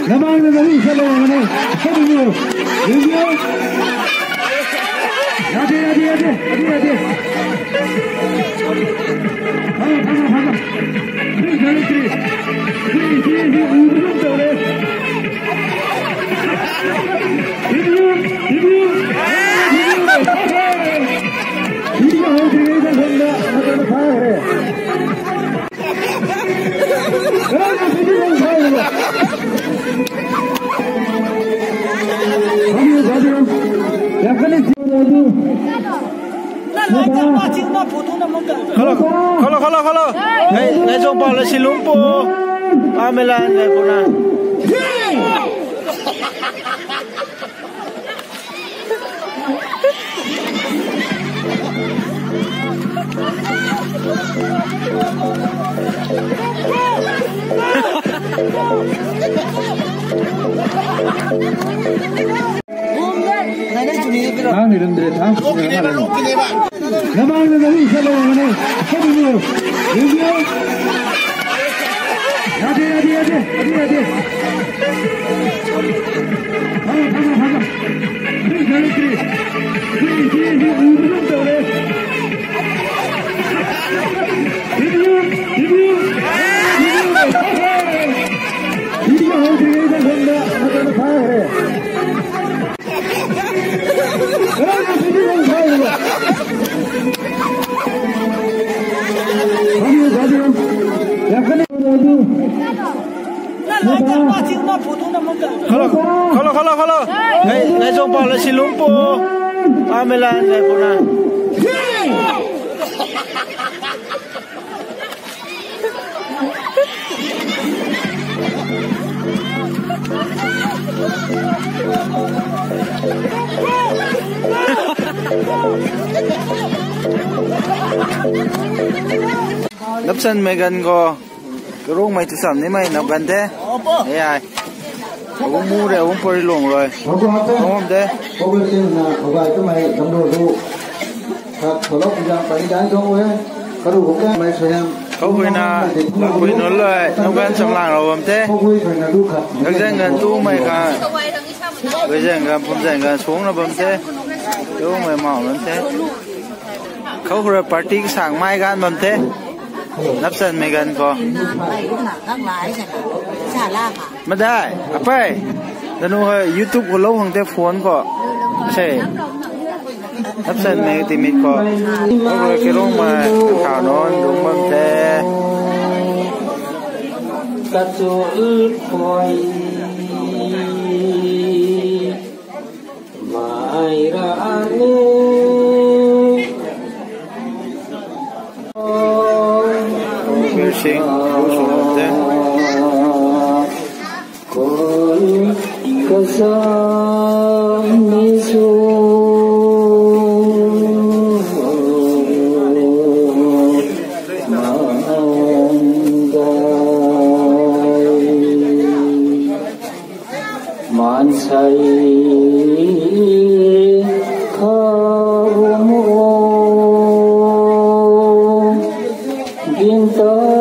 نبعنا النبي صلى الله عليه وسلم فيديو يادي يادي يادي يادي يادي Kalau ngay coba lah si lumpuh, amelan ngay puna. 다음 이름들의 다음 주제가 나만의 너희 살아가는 소리요 여기요 야대 야대 야대 야대 야대 가가 그래 우르는 떠오래 이리가 어디에 간다 하자는 가야 해 Kalau ngay coba lah si lumpuh, amelan ngay puna. Napsan megan ko rung mai tu sam ni mai nap gan thế ai ông mua rồi ông phơi luồng rồi không thế không phải na quỳ nóเลยnap gan sầm làng rồi không thế các dân gần tu mày cả bây giờ gần phun dân gần xuống nó không thế tu mày mỏng lắm thế không phải party sáng mai gan không thế nắp sân mấy gần có mà đây apa dan hơi YouTube của lâu hàng thế phone có sẽ nắp sân mấy cái tìm có rồi cái lúc mà khảo nó đúng không thế cắt chỗ coi mai ra anh Sing, usul deh. Kol kasam nisu, mandai, mansai, kamu, bintang.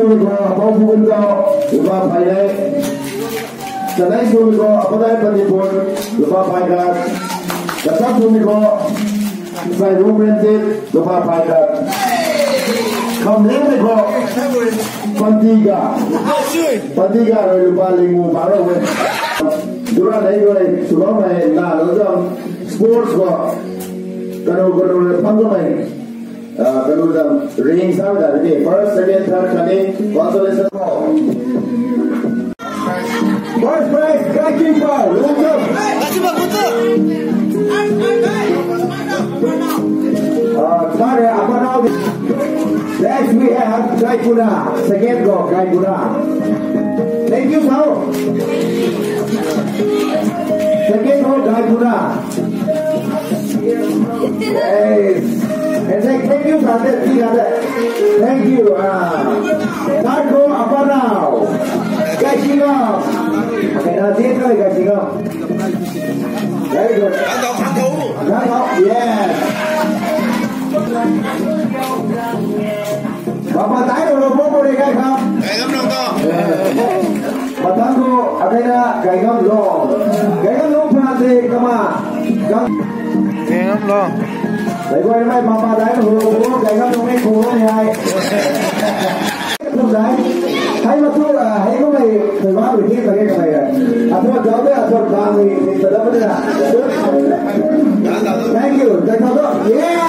người có bao phụ huynh có và phải đấyจะได้ดูก็เอาได้ปฏิบัติหรือว่าภายการจะทำดูก็ใส่รูปเรียนจิตหรือว่าภายการคำนี้ไม่ก็ปฏิกาเลยหรือว่าลิงูบาร์โอเวดูแลได้ด้วยสุขภาพไม่น่าเราจะสปอร์ตก็กันดูพันธุ์ไม่กันดูจะเรียนสาวได้ที่ first second third คันนี้วันสุดท้ายก็First place, goalkeeper, look up. Sorry, about next we have Gaikuna, second goal, Gaikuna. Thank you, Sao. Second goal, Gaikuna. And thank you, Father. Thank you. Third goal, about now. Gaikuna. Okay, now this way, Gaikuna. Very good. Yes. Bapak tahu lo mau boleh gay kam? Gay kam dong toh. Bapak tu akhirnya gay kam pernah sih kama. Gay kam long. Lấy quay mai bapak tahu lo gay kam dong ni kulo ni hai. Không đấy. Hay mà tôi hay có này thời gian buổi thi là cái này à. Tôi giáo đấy tôi làm thì tự đáp ứng là. Thank you. Thank you. Yes.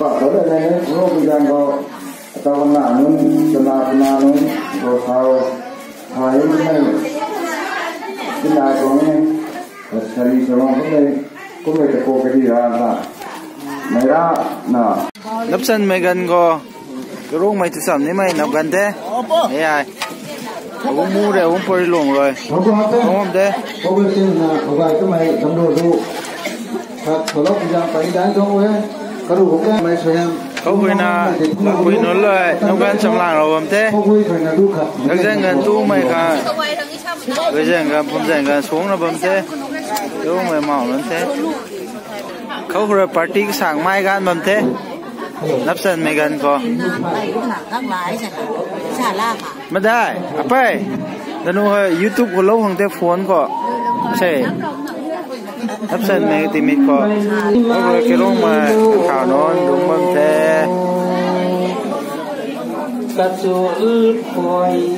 Pak ada nih, lo bilang kau tahun lalu, setelah lalu, kau tahu, hari ini, kita kau ni, cari seorang tu ni kau pergi rasa, merah, nah. Nắp sân mày gần go, cái rung mày thực phẩm đấy mày nằm gần thế, đấy ai, cũng mua rồi, cũng phải luồng rồi, đúng không thế? Có bên trên là có vài cái mày cầm đồ đủ, thằng lúc bây giờ phải đánh cho ngươi. Không quên là quên nó lại nó quen trong làng rồi bấm thế các dân gần tu mày cả bây giờ gần phong dân gần xuống nó bấm thế đúng mày mỏng bấm thế không rồi party sáng mai gan bấm thế nắp sân mày gần có mà đây à phải nó nuôi YouTube của lâu hàng thế phone có sẽ hấp dẫn mấy tìm ít có rồi cái lúc mà khảo nó đúng bằng thế cắt số phôi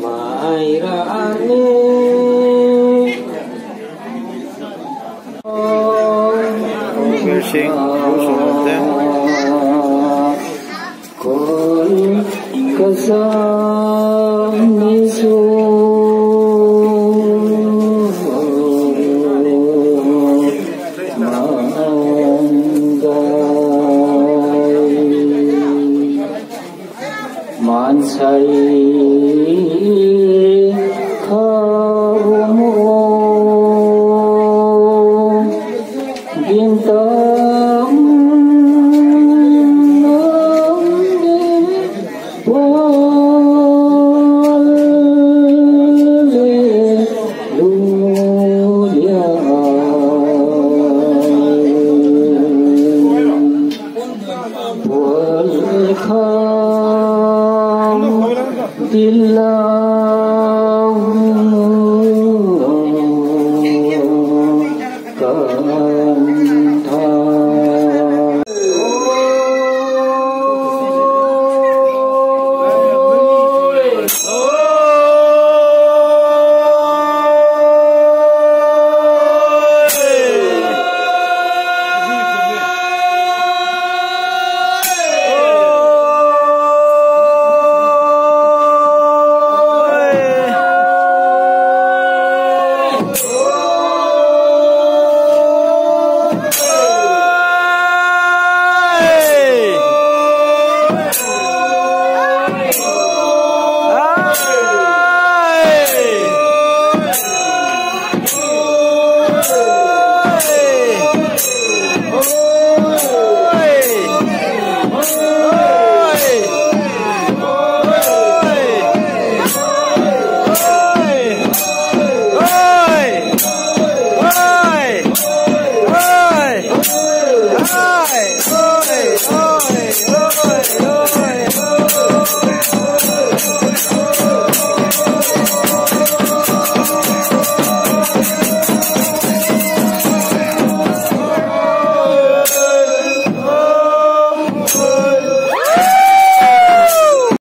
mà ai ra nè người sinh cũng số thế con có sao mi số say khao biên tâm Dillah